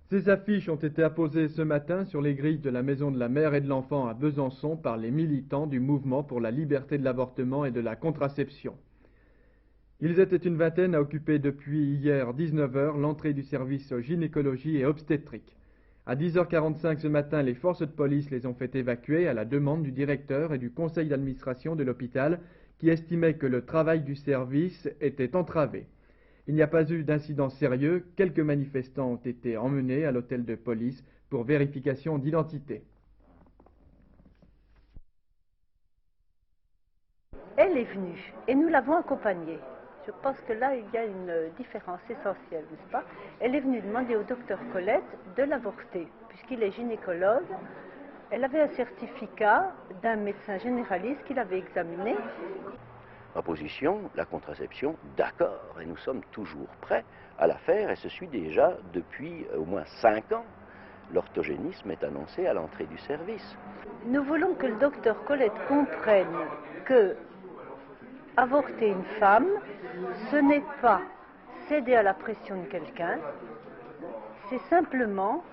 Ces affiches ont été apposées ce matin sur les grilles de la Maison de la Mère et de l'Enfant à Besançon par les militants du mouvement pour la liberté de l'avortement et de la contraception. Ils étaient une vingtaine à occuper depuis hier 19 h l'entrée du service gynécologie et obstétrique. À 10h45 ce matin, les forces de police les ont fait évacuer à la demande du directeur et du conseil d'administration de l'hôpital qui estimaient que le travail du service était entravé. Il n'y a pas eu d'incident sérieux, quelques manifestants ont été emmenés à l'hôtel de police pour vérification d'identité. Elle est venue et nous l'avons accompagnée. Je pense que là, il y a une différence essentielle, n'est-ce pas? Elle est venue demander au docteur Colette de l'avorter, puisqu'il est gynécologue. Elle avait un certificat d'un médecin généraliste qui l'avait examiné. Ma position, la contraception, d'accord, et nous sommes toujours prêts à la faire, et ce suit déjà depuis au moins 5 ans. L'orthogénisme est annoncé à l'entrée du service. Nous voulons que le docteur Colette comprenne que avorter une femme, ce n'est pas céder à la pression de quelqu'un, c'est simplement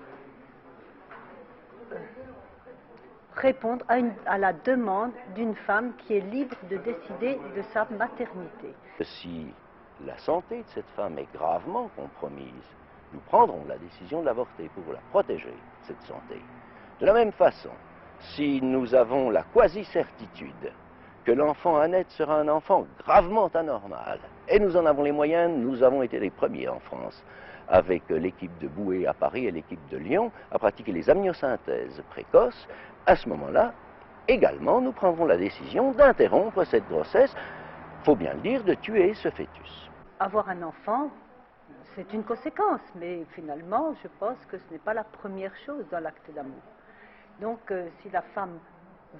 répondre à la demande d'une femme qui est libre de décider de sa maternité. Si la santé de cette femme est gravement compromise, nous prendrons la décision de l'avorter pour la protéger, cette santé. De la même façon, si nous avons la quasi-certitude que l'enfant à naître sera un enfant gravement anormal, et nous en avons les moyens, nous avons été les premiers en France, avec l'équipe de Boué à Paris et l'équipe de Lyon, à pratiquer les amniosynthèses précoces. À ce moment-là, également, nous prendrons la décision d'interrompre cette grossesse, il faut bien le dire, de tuer ce fœtus. Avoir un enfant, c'est une conséquence, mais finalement, je pense que ce n'est pas la première chose dans l'acte d'amour. Donc, si la femme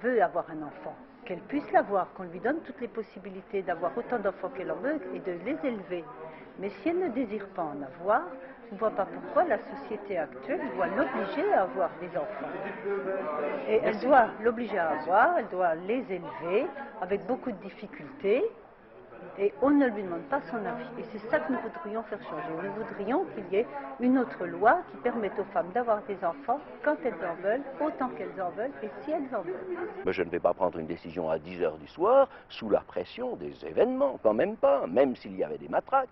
veut avoir un enfant, qu'elle puisse l'avoir, qu'on lui donne toutes les possibilités d'avoir autant d'enfants qu'elle en veut et de les élever. Mais si elle ne désire pas en avoir, je ne vois pas pourquoi la société actuelle doit l'obliger à avoir des enfants. Et elle doit l'obliger à avoir, elle doit les élever avec beaucoup de difficultés. Et on ne lui demande pas son avis. Et c'est ça que nous voudrions faire changer. Nous voudrions qu'il y ait une autre loi qui permette aux femmes d'avoir des enfants quand elles en veulent, autant qu'elles en veulent et si elles en veulent. Je ne vais pas prendre une décision à 10 h du soir sous la pression des événements, quand même pas, même s'il y avait des matraques.